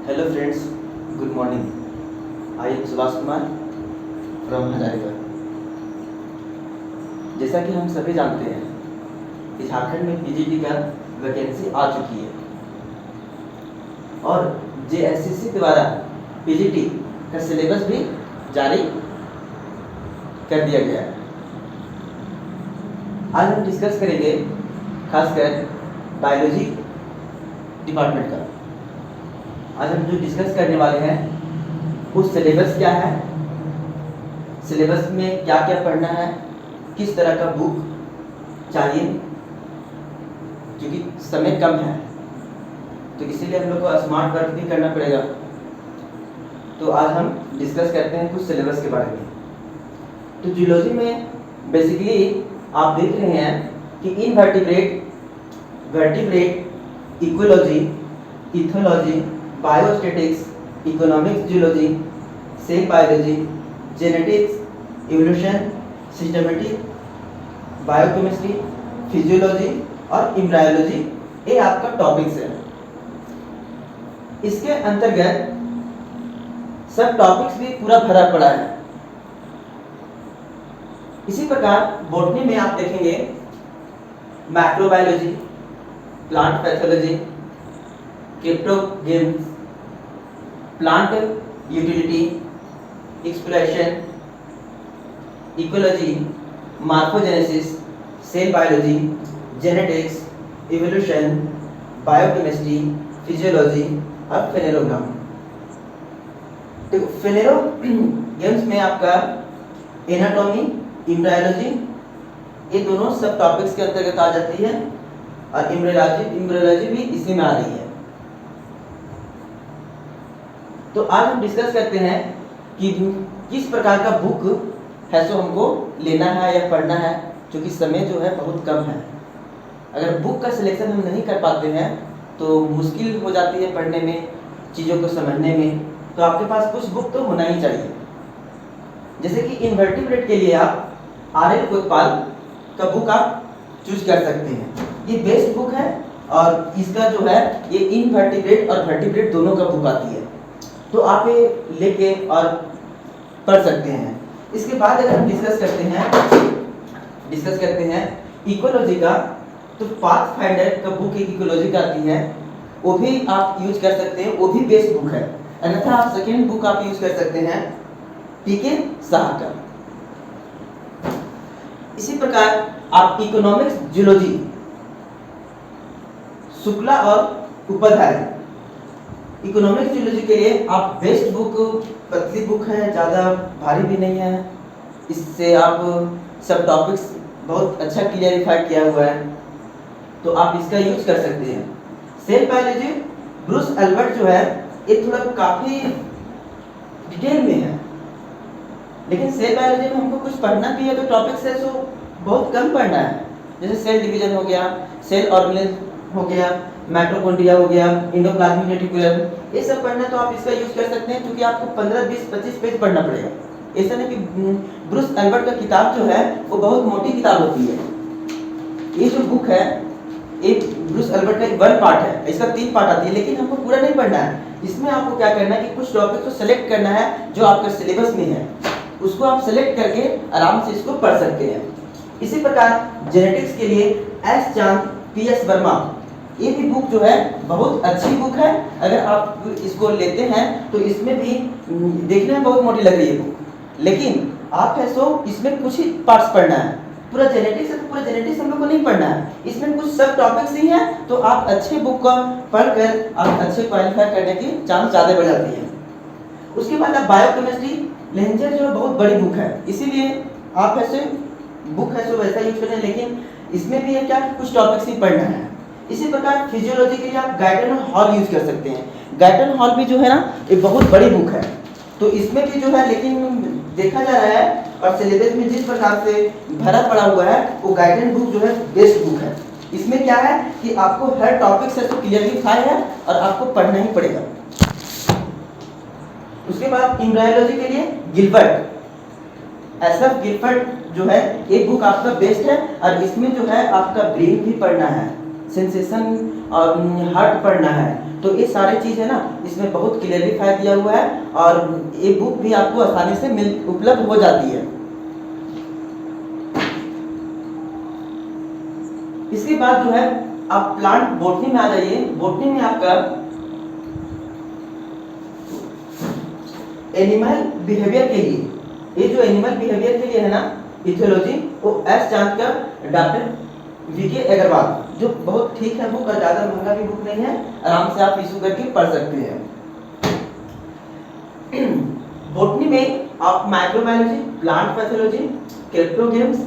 Hello friends, good morning. I am Subhash Kumar from Hazaribagh. जैसा कि हम सभी जानते हैं कि झारखंड में पीजीटी का वैकेंसी आ चुकी है और जेएससीसी द्वारा पीजीटी का सिलेबस भी जारी कर दिया गया है। आज हम डिस्कस करेंगे खासकर बायोलॉजी डिपार्टमेंट का। आज हम जो डिस्कस करने वाले हैं वो सिलेबस क्या है, सिलेबस में क्या क्या पढ़ना है, किस तरह का बुक चाहिए, क्योंकि समय कम है तो इसीलिए हम लोग को स्मार्ट वर्क भी करना पड़ेगा। तो आज हम डिस्कस करते हैं कुछ सिलेबस के बारे में। तो जूलॉजी में बेसिकली आप देख रहे हैं कि invertebrate, vertebrate, ecology, ethology, biostatistics, economics zoology, cell biology, genetics, evolution, systematic biochemistry, physiology और एम्ब्रायोलॉजी ये आपका टॉपिक्स है। इसके अंतर्गत सब टॉपिक्स भी पूरा भरा पड़ा है। इसी प्रकार बॉटनी में आप देखेंगे macrobiology, plant pathology, cryptogams, plant utility, exploration, ecology, morphogenesis, cell biology, genetics, evolution, biochemistry, physiology और फेनेरोग्राम। तो फेनेरोग्राम्स में आपका एनाटॉमी, एम्ब्रायोलॉजी ये दोनों सब टॉपिक्स के अंतर्गत आ जाती है और एम्ब्रायोलॉजी भी इसी में आ रही है। तो आज हम डिस्कस करते हैं कि किस प्रकार का बुक है सो हमको लेना है या पढ़ना है, क्योंकि समय जो है बहुत कम है। अगर बुक का सिलेक्शन हम नहीं कर पाते हैं तो मुश्किल हो जाती है पढ़ने में, चीज़ों को समझने में। तो आपके पास कुछ बुक तो होना ही चाहिए। जैसे कि इनवर्टिब्रेट के लिए आप आर.एल. कोतवाल का बुक आप चूज कर सकते हैं। ये बेस्ट बुक है और इसका जो है ये इनवर्टिब्रेट और वर्टिब्रेट दोनों का बुक आती है, तो आप ये लेके और पढ़ सकते हैं। इसके बाद अगर हम डिस्कस करते हैं इकोलॉजी का, तो पाथफाइंडर का बुक एक इकोलॉजी का आती है, वो भी आप यूज कर सकते हैं, वो भी बेस्ट बुक है। अन्यथा आप सेकेंड बुक आप यूज कर सकते हैं पीके शाह का। इसी प्रकार आप इकोनॉमिक्स जूलॉजी, शुक्ला और उपाध्याय, इकोनॉमिक्स जूलॉजी के लिए आप बेस्ट बुक, पतली बुक है, ज़्यादा भारी भी नहीं है, इससे आप सब टॉपिक्स बहुत अच्छा क्लियरिफाई किया हुआ है, तो आप इसका यूज कर सकते हैं। सेल बायोलॉजी ब्रूस एल्बर्ट जो है ये थोड़ा काफ़ी डिटेल में है, लेकिन सेल बायोलॉजी में हमको कुछ पढ़ना भी है तो टॉपिक्स है सो बहुत कम पढ़ना है। जैसे सेल डिवीजन हो गया, सेल ऑर्गेनेल हो गया, माइटोकॉन्ड्रिया हो गया, एंडोप्लाज्मिक रेटिकुलम, ये सब पढ़ना है तो आप इसका यूज कर सकते हैं, क्योंकि आपको 15, 20, 25 पेज पढ़ना पड़ेगा। ऐसा नहीं कि ब्रूस एल्बर्ट का किताब जो है वो बहुत मोटी किताब होती है। ये जो बुक है एक ब्रूस एल्बर्ट का 1 पार्ट है, इसका 3 पार्ट आती है, लेकिन हमको पूरा नहीं पढ़ना है। इसमें आपको क्या करना है कि कुछ टॉपिक को सेलेक्ट करना है जो आपका सिलेबस में है, उसको आप सेलेक्ट करके आराम से इसको पढ़ सकते हैं। इसी प्रकार जेनेटिक्स के लिए एस चांद, पीएस वर्मा, ये भी बुक जो है बहुत अच्छी बुक है। अगर आप इसको लेते हैं तो इसमें भी देखने में बहुत मोटी लग रही है बुक, लेकिन आप है सो इसमें कुछ ही पार्ट्स पढ़ना है। पूरा जेनेटिक्स है तो पूरा जेनेटिक्स हम लोग को नहीं पढ़ना है, इसमें कुछ सब टॉपिक्स ही हैं, तो आप अच्छे बुक को पढ़कर आप अच्छे क्वालिफाई करने की चांस ज़्यादा बढ़ जाती है। उसके बाद आप बायोकेमिस्ट्री, लेंजर जो है बहुत बड़ी बुक है, इसीलिए आप ऐसे बुक है सो वैसा यूज करें, लेकिन इसमें भी है क्या कि कुछ टॉपिक्स ही पढ़ना है। इसी प्रकार फिजियोलॉजी के लिए आप गाइटन हॉल यूज कर सकते हैं। गाइटन हॉल भी जो है ना ये बहुत बड़ी बुक है, तो इसमें भी जो है, लेकिन देखा जा रहा है और सिलेबस में जिस प्रकार से भरा पड़ा हुआ है वो गाइडन बुक जो है बेस्ट बुक है। इसमें क्या है कि आपको हर टॉपिक से तो क्लियरिफाई है और आपको पढ़ना ही पड़ेगा। उसके बाद एम्ब्रायोलॉजी के लिए गिलबर्ट, एसएफ गिलबर्ट जो है ये बुक आपका बेस्ट है और इसमें जो है आपका ब्रेन भी पढ़ना है, सेंसेशन और हार्ट पढ़ना है, तो ये सारी चीज़ है ना इसमें बहुत क्लियरिफाई दिया हुआ है और ये बुक भी आपको आसानी से उपलब्ध हो जाती है। इसके बाद जो है आप प्लांट बोटनी में आ जाइए। बोटनी में आपका एनिमल बिहेवियर के लिए, ये जो एनिमल बिहेवियर के लिए है ना इथियोलॉजी, वो एस चांद का डॉक्टर वीके अग्रवाल, जो बहुत ठीक है बुक और ज़्यादा महंगा भी बुक नहीं है, आराम से आप इशू करके पढ़ सकते हैं। बोटनी में आप microbiology, plant pathology, cryptogams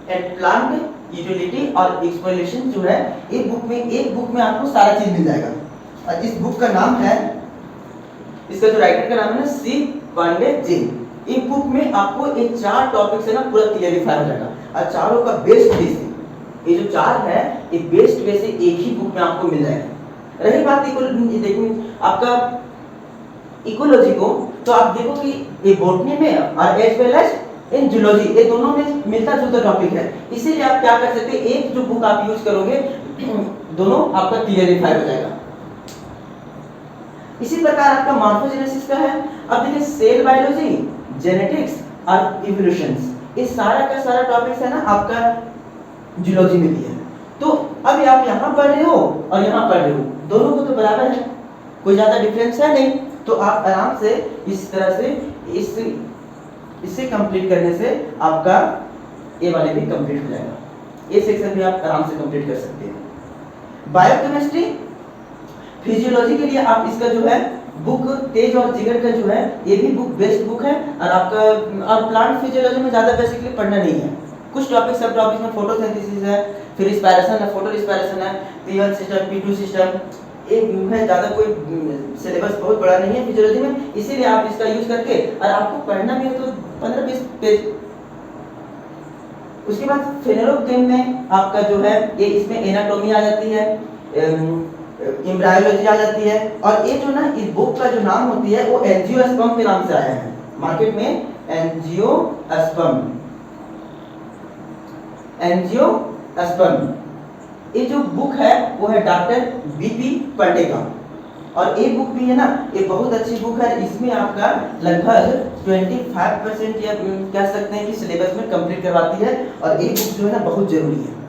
and plant utility और एक्सप्लोरेशन जो है एक बुक में आपको सारा चीज मिल जाएगा। और इस बुक का नाम है, इसका जो राइटर का नाम है सी पांडे जी। इस बुक में आपको ये 4 टॉपिक से ना पूरा क्लियरिफाई हो जाएगा और चारों का बेस्ट वे से, ये जो 4 है ये बेस्ट वे से एक ही बुक में आपको मिल जाएगा। रही बात देखो आपका इकोलॉजी को, तो आप देखो कि ये बोटनी में और as well as in zoology ये दोनों में मिलता जुलता टॉपिक है, इसीलिए आप क्या कर सकते हैं, एक जो बुक आप यूज करोगे दोनों आपका क्लियरिफाई हो जाएगा। इसी प्रकार आपका मॉर्फोजेनेसिस का है। अब देखिए सेल बायोलॉजी, जेनेटिक्स और इवोल्यूशंस, ये सारा का सारा टॉपिक्स है ना आपका जूलॉजी में भी है। तो अभी आप यहाँ पढ़ रहे हो और यहाँ पढ़ रहे हो, दोनों को तो बराबर है, कोई ज्यादा डिफरेंस है नहीं, तो आप आराम से इस तरह से इससे कंप्लीट करने से आपका ये वाले भी कंप्लीट हो जाएगा, ये सेक्शन भी आप आराम से कंप्लीट कर सकते हैं। बायोकेमिस्ट्री, फिजियोलॉजी के लिए आप इसका जो है बुक तेज और जिगर का जो है ये भी बुक बेस्ट बुक है। और आपका और प्लांट फिजियोलॉजी में ज़्यादा बेसिकली पढ़ना नहीं है, कुछ टॉपिक सब टॉपिक्स में फोटोसिंथेसिस है, फिर रिस्पायरेशन है, फोटो रिस्पायरेशन है, P1 सिस्टम, P2 सिस्टम, एक है, ज़्यादा कोई सिलेबस बहुत बड़ा नहीं है फिजियोलॉजी में, इसीलिए आप इसका यूज करके और आपको पढ़ना भी है तो 15-20 पेज। उसके बाद फेनोलोगेम में आपका जो है ये इसमें एनाटॉमी आ जाती है, एम्ब्रायोलॉजी आ जाती है, और ये जो ना इस बुक का जो नाम होती है वो एंजियोस्पर्म के नाम से आया है मार्केट में, एंजियोस्पर्म। ये जो बुक है वो है डॉक्टर बीपी पांडे का, और ये बुक भी है ना ये बहुत अच्छी बुक है, इसमें आपका लगभग 25% या कह सकते हैं कि सिलेबस में कंप्लीट करवाती है, और ये बुक जो है ना बहुत जरूरी है।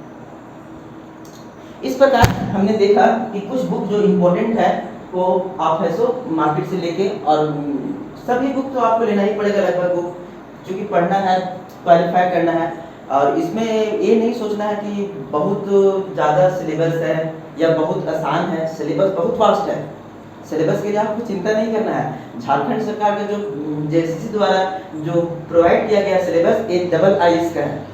इस प्रकार हमने देखा कि कुछ बुक जो इम्पोर्टेंट है वो आप है सो मार्केट से लेके, और सभी बुक तो आपको लेना ही पड़ेगा लगभग बुक, क्योंकि पढ़ना है, क्वालिफाई करना है, और इसमें ये नहीं सोचना है कि बहुत ज़्यादा सिलेबस है या बहुत आसान है, सिलेबस बहुत फास्ट है। सिलेबस के लिए आपको चिंता नहीं करना है। झारखंड सरकार का जो जेएसएससी द्वारा जो प्रोवाइड किया गया सिलेबस ये डबल आईएएस का है,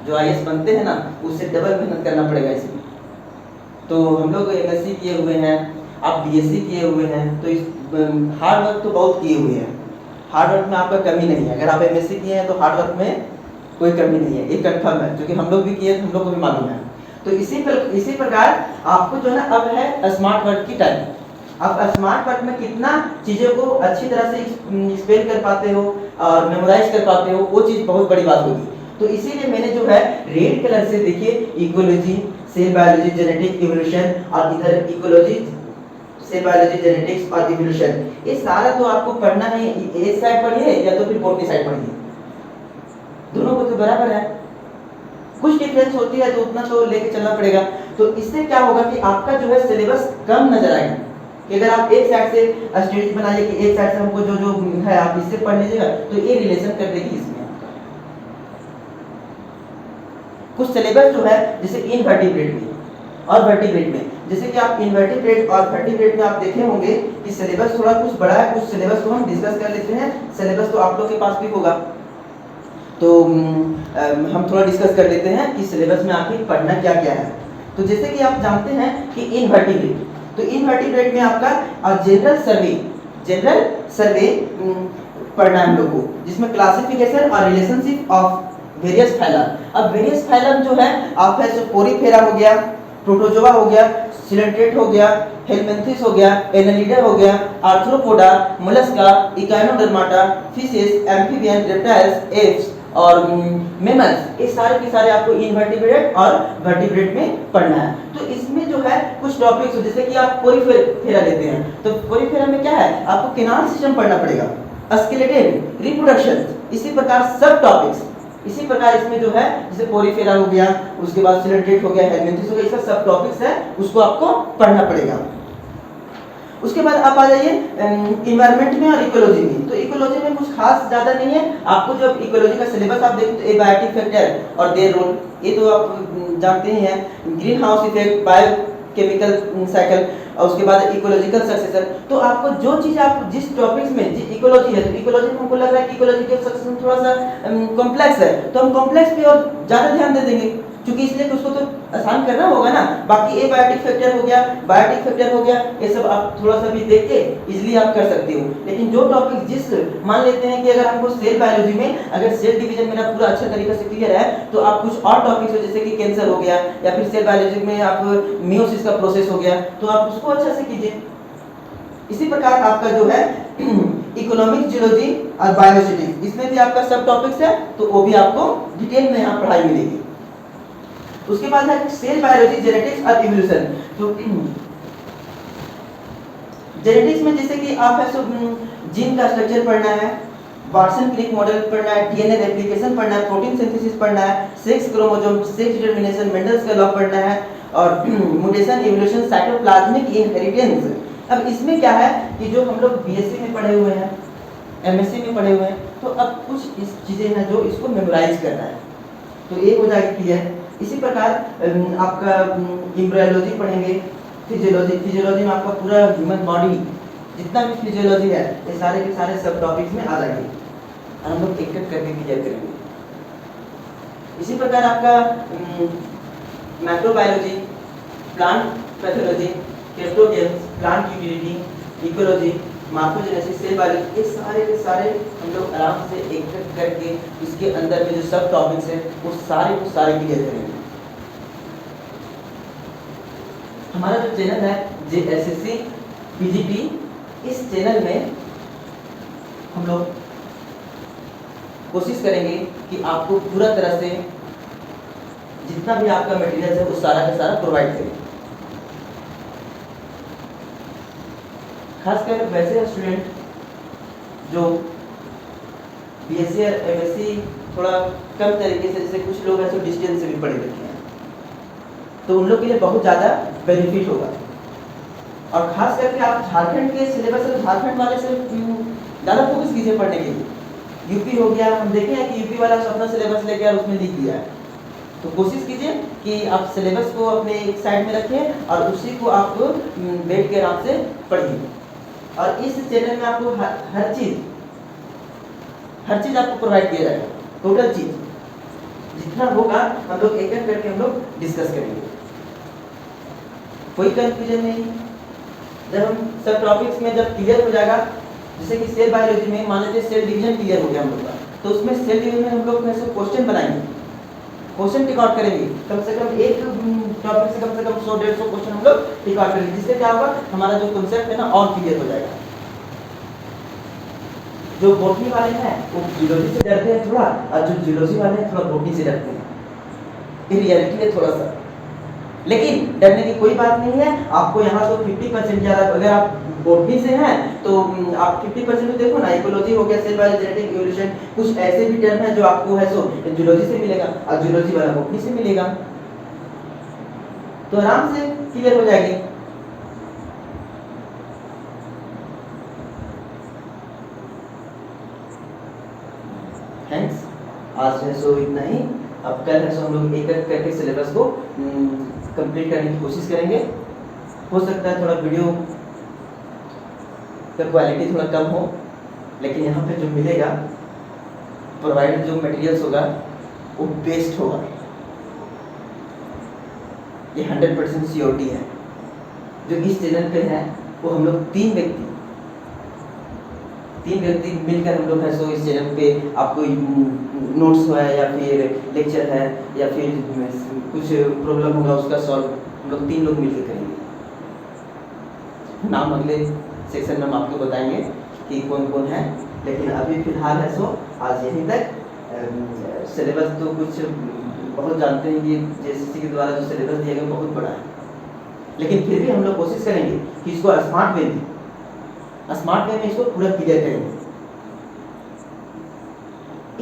जो आईएएस बनते हैं ना उससे डबल मेहनत करना पड़ेगा इसमें। तो हम लोग एमएससी किए हुए हैं, आप बीएससी किए हुए हैं, तो इस हार्ड वर्क तो बहुत किए हुए हैं, हार्ड वर्क में आपका कमी नहीं है। अगर आप एमएससी किए हैं तो हार्ड वर्क में कोई कमी नहीं है, ये कंफर्म है, क्योंकि हम लोग भी किए, हम लोग को भी मालूम है। तो इसी प्रकार आपको जो है ना अब है स्मार्ट वर्क की टाइम। आप स्मार्ट वर्क में कितना चीज़ों को अच्छी तरह से स्पेल कर पाते हो और मेमोराइज कर पाते हो, वो चीज़ बहुत बड़ी बात होगी। तो इसीलिए मैंने जो है रेड कलर से देखिए ecology, cell biology, genetic, evolution, और इधर इकोलॉजी, सेल बायोलॉजी, जेनेटिक्स और इवोल्यूशन, ये सारा तो आपको पढ़ना है, एक साइड पढ़िए या तो फिर बोटनी साइड पढ़िए, दोनों को तो बराबर है, कुछ डिफरेंस होती है तो उतना तो लेके चलना पड़ेगा। तो इससे क्या होगा कि आपका जो है सिलेबस कम नजर आएगा, कि अगर आप एक साइड से स्ट्रेटजी बनाइए कि एक साइड से हमको जो जो है आप इससे पढ़ लीजिएगा, तो ये रिलेशन कर देगी इसमें। कुछ सिलेबस जो है जैसे इनवर्टिब्रेट में और वर्टिब्रेट में, जैसे कि आप इनवर्टिब्रेट और वर्टिब्रेट में आप देखे होंगे कि सिलेबस थोड़ा कुछ बड़ा है, कुछ सिलेबस को हम डिस्कस कर लेते हैं। सिलेबस तो आप लोग के पास भी होगा, तो हम थोड़ा डिस्कस कर लेते हैं कि सिलेबस में आखिर पढ़ना क्या क्या है। तो जैसे कि आप जानते हैं कि इनवर्टिब्रेट, तो इनवर्टिब्रेट में आपका जनरल सर्वे पढ़ना है हम लोग को, जिसमें क्लासिफिकेशन और रिलेशनशिप ऑफ वेरियस फाइलम। अब वेरियस फाइलम जो है आप है सो पोरीफेरा हो गया, प्रोटोजोआ हो गया, सिलेंट्रेट हो गया, हेलमिंथेस हो गया, एनालिडा हो गया, arthropoda, Mollusca, Echinodermata, fishes, amphibian, reptiles, apps और मेमल्स, ये सारे के सारे आपको इनवर्टिब्रेट और वर्टिब्रेट में पढ़ना है। तो इसमें जो है कुछ टॉपिक्स जैसे कि आप पोरीफेरा लेते हैं, तो पोरीफेरा में क्या है, आपको केनाल सिस्टम पढ़ना पड़ेगा, स्केलेटन, रिप्रोडक्शन, इसी प्रकार सब टॉपिक्स, इसी प्रकार इसमें जो है जैसे पोरीफेरा हो गया, उसके बाद सिलेंट्रेट हो गया, हेलमिंथस हो गया, ये सब टॉपिक्स है, उसको आपको पढ़ना पड़ेगा। उसके बाद आप आ जाइए इन्वायरमेंट में और इकोलॉजी में। तो इकोलॉजी में कुछ खास ज़्यादा नहीं है, आपको जब इकोलॉजी का सिलेबस आप देखें तो एबायोटिक फैक्टर और देयर रोल, ये तो आप जानते ही हैं, green house effect, biochemical cycle, और उसके बाद इकोलॉजिकल सक्सेशन। तो आपको जो चीज़ आप जिस टॉपिक्स में इकोलॉजी है, तो इकोलॉजी में हमको लग रहा है कि इकोलॉजिकल सक्सेशन थोड़ा सा कॉम्प्लेक्स है, तो हम कॉम्प्लेक्स पे और ज़्यादा ध्यान दे देंगे, क्योंकि इसलिए कि उसको तो आसान करना होगा ना। बाकी एबायोटिक फैक्टर हो गया, बायोटिक फैक्टर हो गया, ये सब आप थोड़ा सा भी देख के इजीली आप कर सकते हो। लेकिन जो टॉपिक जिस मान लेते हैं कि अगर हमको सेल बायोलॉजी में अगर सेल डिवीजन मेरा पूरा अच्छा तरीके से क्लियर है, तो आप कुछ और टॉपिक्स हो जैसे कि कैंसर हो गया, या फिर सेल बायोलॉजी में आप मियोसिस का प्रोसेस हो गया, तो आप उसको अच्छा से कीजिए। इसी प्रकार आपका जो है इकोनॉमिक जियोलॉजी और बायोस्टैटिक्स, इसमें भी आपका सब टॉपिक्स है, तो वो भी आपको डिटेल में यहाँ पढ़ाई मिलेगी। उसके बाद है सेल बायोलॉजी, जेनेटिक्स और इवोल्यूशन। तो जेनेटिक्स में जैसे कि आप है सो जीन का स्ट्रक्चर पढ़ना है, वाटसन क्रिक मॉडल पढ़ना है, डीएनए रेप्लिकेशन पढ़ना है, प्रोटीन सिंथेसिस पढ़ना है, sex chromosome, sex determination, Mendel's का लॉ पढ़ना है, और म्यूटेशन, इवोल्यूशन, साइटोप्लाज्मिक इनहेरिटेंस। अब इसमें क्या है कि जो हम लोग बीएससी में पढ़े हुए हैं, एमएससी में पढ़े हुए हैं, तो अब कुछ इस चीज़ें हैं जो इसको मेमोराइज करना है, तो ये हो जाएगी क्लियर। इसी प्रकार आपका एम्ब्रियोलॉजी पढ़ेंगे, फिजियोलॉजी में आपका पूरा ह्यूमन बॉडी जितना भी फिजियोलॉजी है, ये सारे के सारे सब टॉपिक्स में आ जाएंगे, और हम लोग एक एक करके क्लियर करेंगे। इसी प्रकार आपका microbiology, plant pathology, cryptogams, plant utility, ecology, morphogenesis, cell biology, ये सारे के सारे हम लोग आराम से एक एक करके इसके अंदर में जो सब टॉपिक्स हैं वो सारे को सारे क्लियर करेंगे। हमारा जो चैनल है JSSC PGT, इस चैनल में हम लोग कोशिश करेंगे कि आपको पूरा तरह से जितना भी आपका मटेरियल है वो सारा का सारा प्रोवाइड करें। खासकर वैसे स्टूडेंट जो BSc और MSc थोड़ा कम तरीके से, जैसे कुछ लोग ऐसे डिस्टेंस से भी पढ़े लिखे हैं, तो उन लोग के लिए बहुत ज़्यादा बेनिफिट होगा। और खास करके आप झारखंड के सिलेबस से, झारखंड वाले से ज़्यादा फोकस कीजिए पढ़ने के लिए। यूपी हो गया, हम देखे हैं कि यूपी वाला अपना सिलेबस लेके और उसमें लिख दिया है, तो कोशिश कीजिए कि आप सिलेबस को अपने एक साइड में रखें और उसी को आप बैठ के आराम से पढ़िए। और इस चैनल में आपको हर चीज़ आपको प्रोवाइड किया जाएगा, टोटल चीज़ जितना होगा हम लोग एक एक करके हम लोग डिस्कस करेंगे, कोई कंफ्यूजन नहीं। जब हम सब टॉपिक्स में जब क्लियर हो जाएगा, जैसे कि सेल बायोलॉजी में मान लीजिए सेल डिवीजन क्लियर हो गया हम लोग का, तो उसमें सेल डिवीजन में हम लोग कैसे क्वेश्चन बनाएंगे, क्वेश्चन रिकॉर्ड करेंगे, कम से कम एक टॉपिक से कम 100-150 क्वेश्चन हम लोग रिकॉर्ड करेंगे, जिससे क्या होगा हमारा जो कॉन्सेप्ट है ना और क्लियर हो जाएगा। जो बॉटनी वाले हैं वो जियोलॉजी से डरते हैं थोड़ा, और जो जियोलॉजी वाले हैं थोड़ा बॉटनी से डरते हैं, ये रियलिटी है थोड़ा सा, लेकिन डरने की कोई बात नहीं है। आपको यहाँ तो 50% ज़्यादा, अगर आप बॉटनी से हैं तो आप 50% तो देखो ना, इकोलॉजी हो गया, सेल बायोलॉजी, जेनेटिक, इवोल्यूशन, कुछ ऐसे भी टर्म है जो आपको है सो जियोलॉजी से मिलेगा और जियोलॉजी वाला बॉटनी से मिलेगा, तो आराम से क्लियर हो जाएगी। थैंक्स, आज है सो इतना ही। अब कल है सो हम लोग एक एक करके सिलेबस को कंप्लीट करने की कोशिश करेंगे। हो सकता है थोड़ा वीडियो का क्वालिटी थोड़ा कम हो, लेकिन यहाँ पे जो मिलेगा प्रोवाइडेड जो मटेरियल्स होगा वो बेस्ट होगा, ये 100% श्योरिटी है। जो इस चैनल पे है वो हम लोग तीन व्यक्ति मिलकर हम लोग है सो इस चैनल पे आपको नोट्स है या फिर लेक्चर है या फिर कुछ प्रॉब्लम होगा उसका सॉल्व हम लोग 3 लोग मिलकर करेंगे। नाम अगले सेक्शन में हम आपको बताएंगे कि कौन कौन है, लेकिन अभी फिलहाल है सो आज यहीं तक। सिलेबस तो कुछ बहुत जानते हैं कि जेएसएससी के द्वारा जो सिलेबस दिया गया बहुत बड़ा है, लेकिन फिर भी हम लोग कोशिश करेंगे कि इसको स्मार्ट वे में इसको पूरा क्लियर करेंगे।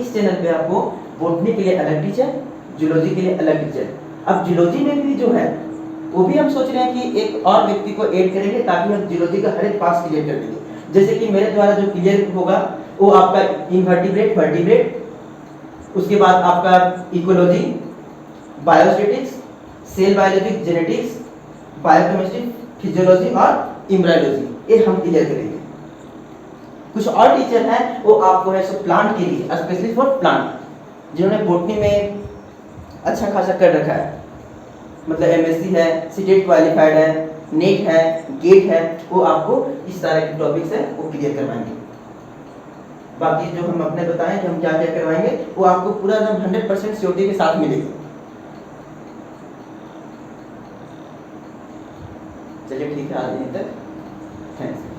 इस चैनल पे आपको बॉटनी के लिए अलग टीचर, जूलॉजी के लिए अलग टीचर। अब जूलॉजी में भी जो है वो भी हम सोच रहे हैं कि एक और व्यक्ति को ऐड करेंगे ताकि हम जूलॉजी का हर एक पार्ट क्लियर कर देंगे। जैसे कि मेरे द्वारा जो क्लियर होगा वो आपका इनवर्टिब्रेट, वर्टिब्रेट, उसके बाद आपका ecology, biostatistics, cell biology, genetics, biochemistry, physiology और एम्ब्रायोलॉजी, ये हम क्लियर करेंगे। कुछ और टीचर हैं वो आपको है सो प्लांट के लिए, स्पेशली फॉर प्लांट, जिन्होंने बॉटनी में अच्छा खासा कर रखा है, मतलब एमएससी है, सीटेट क्वालिफाइड है, नेट है, गेट है, वो आपको इस तरह के टॉपिक्स है वो क्लियर करवाएंगे। बाकी जो हम अपने बताएं कि हम क्या क्या करवाएंगे वो आपको पूरा 100% श्योरिटी के साथ मिलेगी। चलिए ठीक है, आज यहीं तक, थैंक्स।